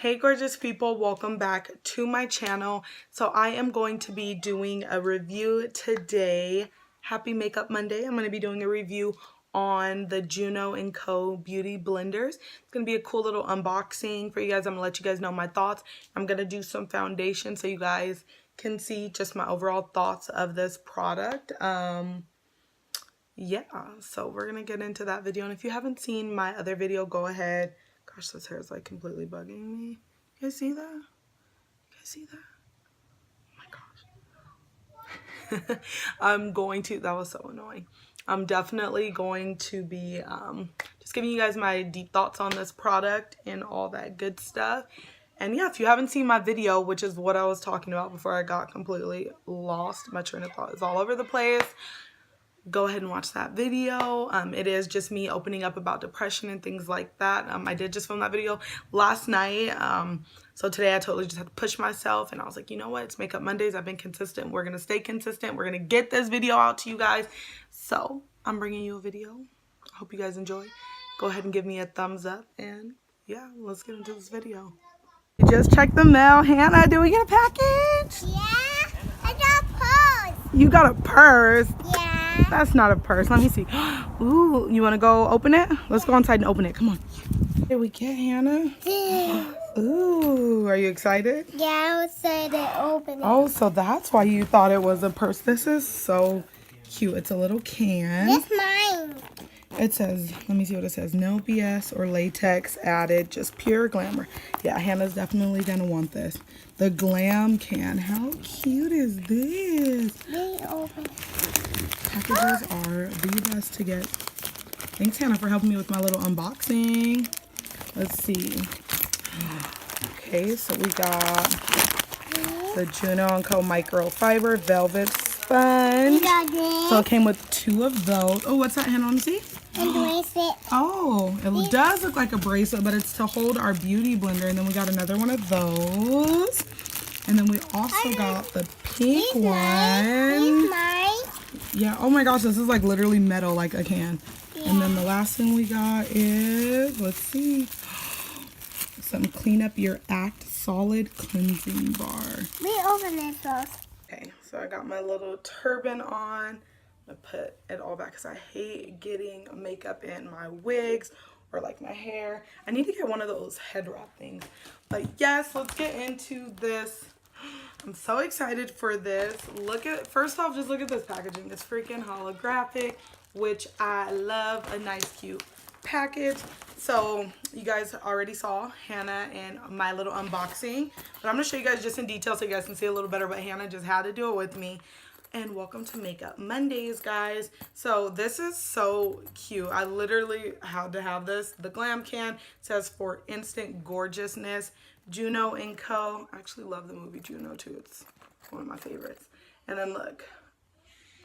Hey gorgeous people, welcome back to my channel. So I am going to be doing a review today. Happy Makeup Monday. I'm going to be doing a review on the Juno & Co. Beauty Blenders. It's going to be a cool little unboxing for you guys. I'm going to let you guys know my thoughts. I'm going to do some foundation so you guys can see just my overall thoughts of this product. Yeah, so we're going to get into that video. And if you haven't seen my other video, go ahead. Gosh, this hair is like completely bugging me. You guys see that? You guys see that? Oh my gosh. That was so annoying. I'm definitely going to be just giving you guys my deep thoughts on this product and all that good stuff. And yeah, if you haven't seen my video, which is what I was talking about before I got completely lost, my train of thought is all over the place. Go ahead and watch that video. It is just me opening up about depression and things like that. I did just film that video last night. So today I totally just had to push myself and I was like, you know what? It's Makeup Mondays. I've been consistent. We're going to stay consistent. We're going to get this video out to you guys. So I'm bringing you a video. I hope you guys enjoy. Go ahead and give me a thumbs up and yeah, let's get into this video. We just checked the mail. Hannah, did we get a package? Yeah, I got a purse. You got a purse? Yeah. That's not a purse. Let me see. Ooh, you want to go open it? Let's go inside and open it. Come on. Here we get Hannah. Ooh, are you excited? Yeah, I was excited to open it. Oh, so that's why you thought it was a purse. This is so cute. It's a little can. It's mine. It says, let me see what it says. No BS or latex added, just pure glamour. Yeah, Hannah's definitely going to want this. The Glam can. How cute is this? Let me open it. Packages are the best to get. Thanks, Hannah, for helping me with my little unboxing. Let's see. Okay, so we got the Juno & Co. Microfiber Velvet Sponge. We got this. So it came with 2 of those. Oh, what's that, Hannah? Let me see. A bracelet. Oh, it does look like a bracelet, but it's to hold our beauty blender. And then we got another one of those. And then we also got the pink one. These mine. Yeah, oh my gosh, this is like literally metal, like a can. Yeah. And then the last thing we got is, let's see, some Clean Up Your Act Solid Cleansing Bar. We open it first. Okay, so I got my little turban on. I put it all back because I hate getting makeup in my wigs or like my hair. I need to get one of those head wrap things. But yes, let's get into this. I'm so excited for this. First off, just look at this packaging. It's freaking holographic, which I love. A nice, cute package. So you guys already saw Hannah and my little unboxing, but I'm gonna show you guys just in detail so you guys can see a little better, but Hannah just had to do it with me. And welcome to Makeup Mondays, guys. So this is so cute. I literally had to have this. The Glam can says for instant gorgeousness. Juno & Co. I actually love the movie Juno too. It's one of my favorites. And then look,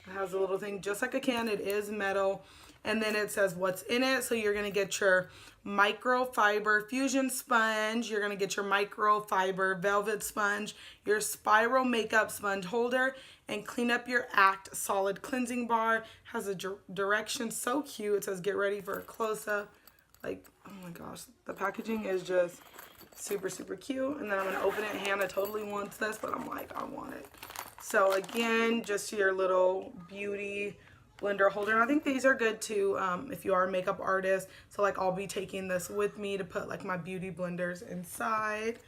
it has a little thing just like a can. It is metal. And then it says what's in it. So you're going to get your microfiber fusion sponge. You're going to get your microfiber velvet sponge, your spiral makeup sponge holder, and Clean Up Your Act solid cleansing bar. Has a direction so cute. It says get ready for a close-up. Like, oh my gosh, the packaging is just super, super cute. And then I'm going to open it. Hannah totally wants this, but I'm like, I want it. So again, just your little beauty blender holder. And I think these are good too if you are a makeup artist. So like I'll be taking this with me to put like my beauty blenders inside.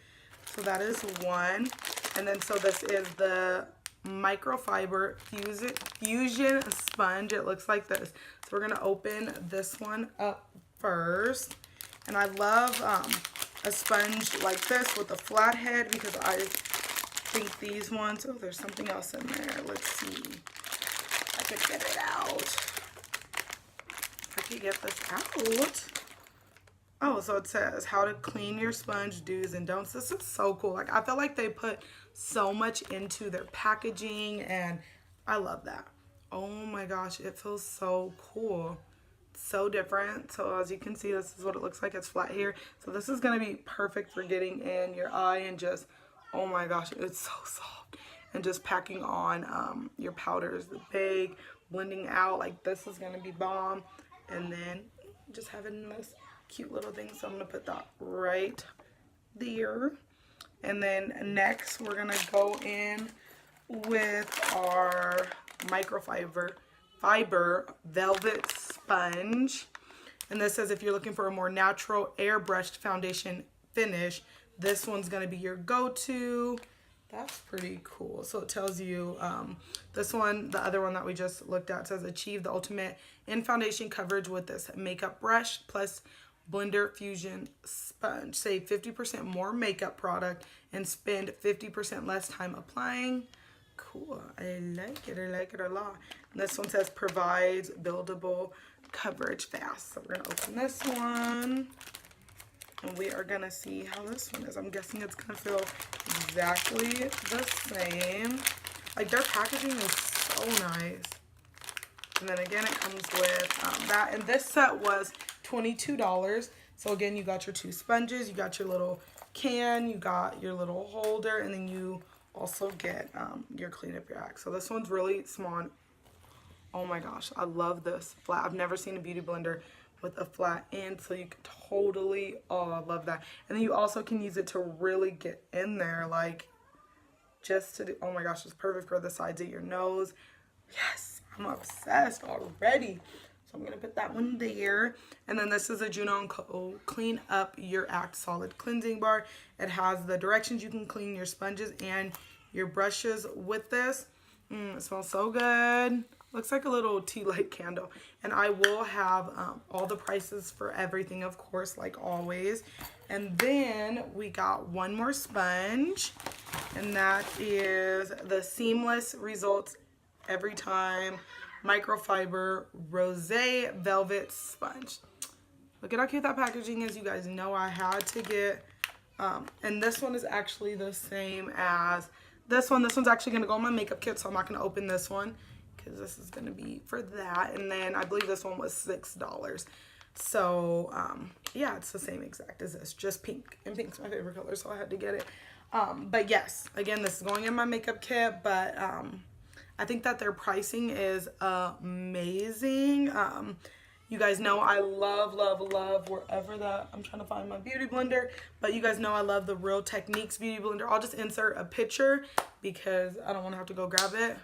So that is one. And then so this is the microfiber fusion sponge. It looks like this. So we're going to open this one up first. And I love a sponge like this with a flat head because I think these ones, oh, there's something else in there. Let's see. I could get it out. I could get this out. Oh, so it says how to clean your sponge, do's and don'ts. This is so cool. Like, I feel like they put so much into their packaging and I love that. Oh my gosh, it feels so cool. So different. So as you can see, this is what it looks like. It's flat here. So this is going to be perfect for getting in your eye and just, oh my gosh, it's so soft. And just packing on your powders, the bag, blending out. Like this is going to be bomb. And then just having this cute little thing. So I'm going to put that right there. And then next we're gonna go in with our microfiber velvet sponge. And this says if you're looking for a more natural airbrushed foundation finish, this one's gonna be your go-to. That's pretty cool. So it tells you, this one, the other one that we just looked at, says achieve the ultimate in foundation coverage with this makeup brush plus blender fusion sponge. Save 50% more makeup product and spend 50% less time applying. Cool. I like it. I like it a lot. And this one says provides buildable coverage fast. So we're going to open this one. And we are going to see how this one is. I'm guessing it's going to feel exactly the same. Like, their packaging is so nice. And then again, it comes with that. And this set was $22. So again, you got your 2 sponges, you got your little can, you got your little holder, and then you also get your cleanup rack. So this one's really small. Oh my gosh, I love this flat. I've never seen a beauty blender with a flat end, so you can totally, oh, I love that. And then you also can use it to really get in there, like just to do, oh my gosh, it's perfect for the sides of your nose. Yes, I'm obsessed already. So I'm going to put that one there. And then this is a Juno & Clean Up Your Act Solid Cleansing Bar. It has the directions you can clean your sponges and your brushes with this. It smells so good. Looks like a little tea light candle. And I will have all the prices for everything, of course, like always. And then we got one more sponge. And that is the Seamless Results Every Time Microfiber Rosé Velvet Sponge. Look at how cute that packaging is. You guys know I had to get, and this one is actually the same as this one. This one's actually going to go in my makeup kit, so I'm not going to open this one because this is going to be for that. And then I believe this one was $6. So, yeah, it's the same exact as this, just pink. And pink's my favorite color, so I had to get it. But yes, again, this is going in my makeup kit, but I think that their pricing is amazing. You guys know I love, love, love wherever that, I'm trying to find my beauty blender, but you guys know I love the Real Techniques beauty blender. I'll just insert a picture because I don't want to have to go grab it.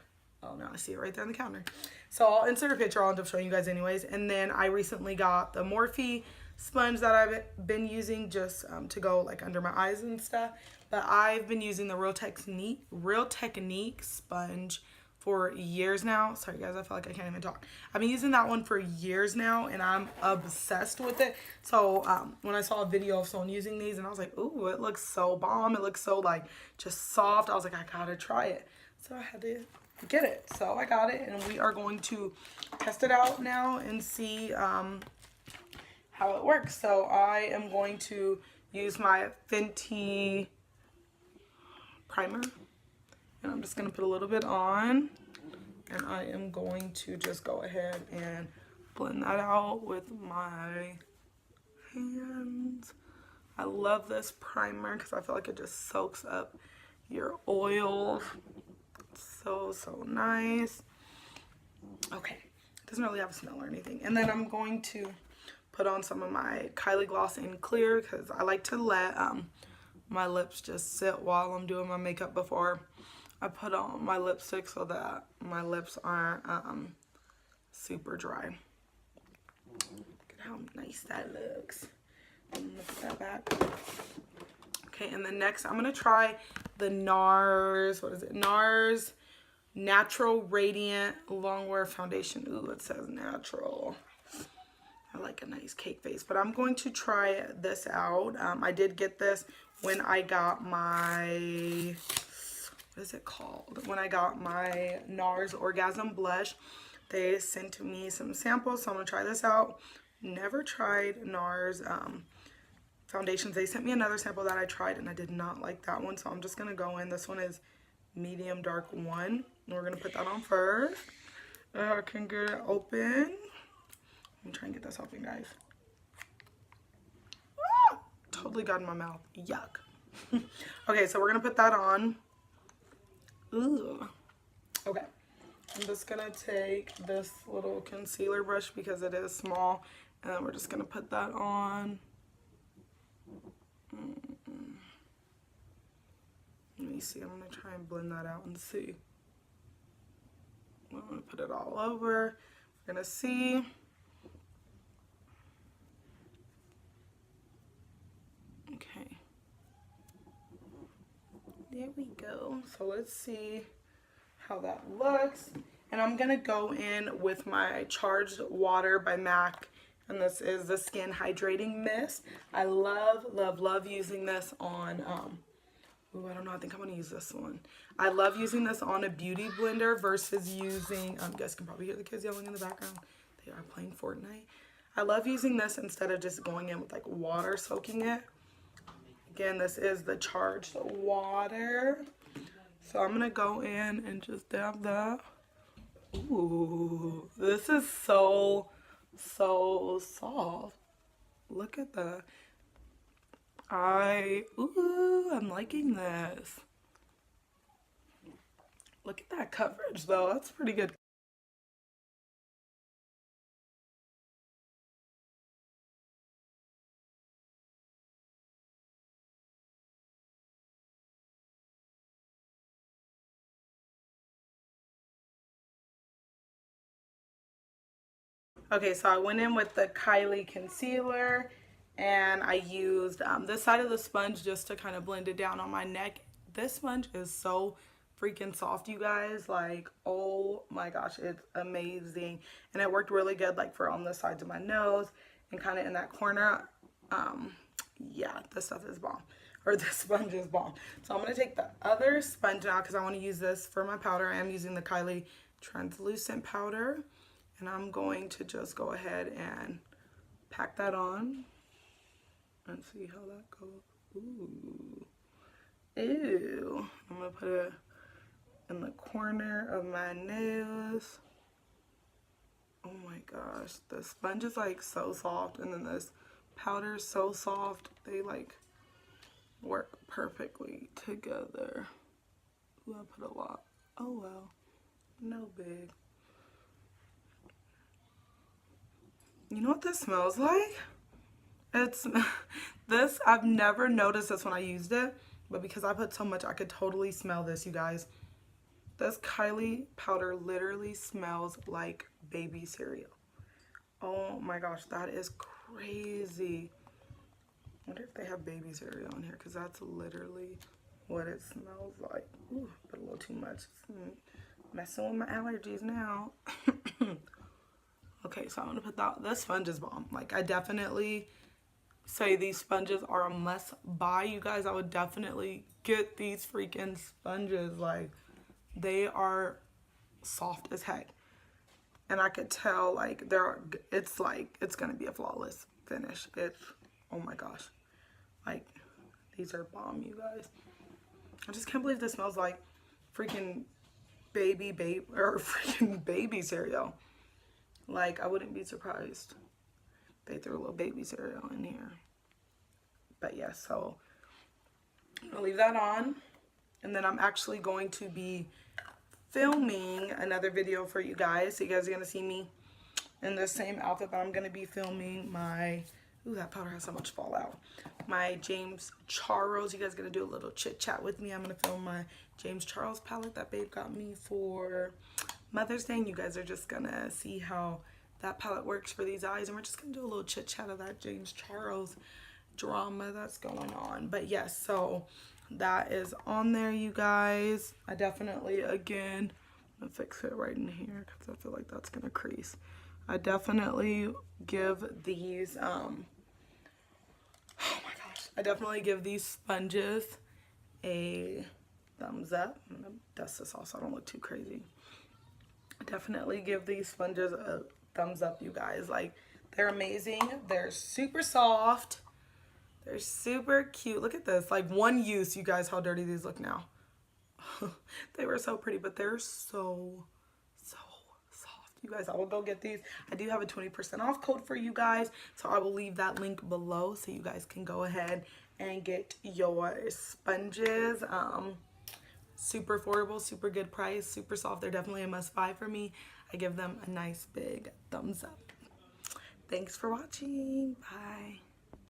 Oh, no, I see it right there on the counter. So I'll insert a picture. I'll end up showing you guys anyways. And then I recently got the Morphe sponge that I've been using just to go like under my eyes and stuff. But I've been using the Real Technique sponge for years now. Sorry guys, I feel like I can't even talk. I've been using that one for years now and I'm obsessed with it. So when I saw a video of someone using these and I was like, ooh, it looks so bomb. It looks so like just soft. I was like, I gotta try it. So I had to get it. So I got it and we are going to test it out now and see how it works. So I am going to use my Fenty primer. And I'm just going to put a little bit on. And I am going to just go ahead and blend that out with my hands. I love this primer because I feel like it just soaks up your oils. So, so nice. Okay. It doesn't really have a smell or anything. And then I'm going to put on some of my Kylie Gloss in Clear because I like to let my lips just sit while I'm doing my makeup before I put on my lipstick so that my lips aren't super dry. Look at how nice that looks. I'm gonna put that back. Okay, and then next I'm gonna try the NARS, what is it? NARS Natural Radiant Longwear Foundation. Ooh, it says natural. I like a nice cake face, but I'm going to try this out. I did get this when I got my, what is it called? When I got my NARS Orgasm Blush, they sent me some samples, so I'm gonna try this out. Never tried NARS foundations. They sent me another sample that I tried and I did not like that one, so I'm just gonna go in. This one is medium dark 1, and we're gonna put that on first. I can get it open. I'm trying to get this open, guys. Ah, totally got in my mouth. Yuck. Okay, so we're gonna put that on. Ooh. Okay. I'm just gonna take this little concealer brush because it is small, and then we're just gonna put that on. me see. I'm gonna try and blend that out and see. I'm gonna put it all over. We're gonna see. Okay. There we go. So let's see how that looks. And I'm gonna go in with my Charged Water by MAC. And this is the Skin Hydrating Mist. I love, love, love using this on, ooh, I don't know, I think I'm gonna use this one. I love using this on a beauty blender versus using, you guys can probably hear the kids yelling in the background. They are playing Fortnite. I love using this instead of just going in with like water soaking it. Again, this is the Charged Water. So I'm gonna go in and just dab that. Ooh, this is so soft. Look at that. I'm liking this. Look at that coverage though, that's pretty good. Okay, so I went in with the Kylie concealer and I used this side of the sponge just to kind of blend it down on my neck. This sponge is so freaking soft, you guys. Like, oh my gosh, it's amazing. And it worked really good like for on the sides of my nose and kind of in that corner. Yeah, this stuff is bomb. Or this sponge is bomb. So I'm going to take the other sponge now because I want to use this for my powder. I am using the Kylie translucent powder. And I'm going to just go ahead and pack that on and see how that goes. Ooh. Ew. I'm going to put it in the corner of my nose. Oh my gosh. The sponge is like so soft and then this powder is so soft. They like work perfectly together. Ooh, I put a lot. Oh well. No big. You know what this smells like? It's this, I've never noticed this when I used it, but because I put so much, I could totally smell this, you guys. This Kylie powder literally smells like baby cereal. Oh my gosh, that is crazy. I wonder if they have baby cereal in here, because that's literally what it smells like. Ooh, put a little too much. It's messing with my allergies now. Okay, so I'm gonna put that. This sponge is bomb. Like, I definitely say these sponges are a must buy, you guys. I would definitely get these freaking sponges. Like, they are soft as heck, and I could tell like it's gonna be a flawless finish. It's, oh my gosh, like these are bomb, you guys. I just can't believe this smells like freaking baby cereal. Like, I wouldn't be surprised they threw a little baby cereal in here. But yeah, so I'll leave that on. And then I'm actually going to be filming another video for you guys. So you guys are going to see me in the same outfit, but I'm going to be filming my, ooh, that powder has so much fallout. My James Charles. You guys are going to do a little chit chat with me. I'm going to film my James Charles palette that babe got me for Mother's Day, and you guys are just gonna see how that palette works for these eyes, and we're just gonna do a little chit chat of that James Charles drama that's going on. But yes, so that is on there, you guys. I definitely, again, I'm gonna fix it right in here because I feel like that's gonna crease. I definitely give these oh my gosh, I definitely give these sponges a thumbs up. I'm gonna dust this off so I don't look too crazy. Definitely give these sponges a thumbs up, you guys. Like, they're amazing. They're super soft. They're super cute. Look at this. Like, one use, you guys, how dirty these look now. They were so pretty, but they're so soft. You guys, I will go get these. I do have a 20% off code for you guys, so I will leave that link below so you guys can go ahead and get your sponges. Super affordable, super good price, super soft. They're definitely a must buy for me. I give them a nice big thumbs up. Thanks for watching. Bye.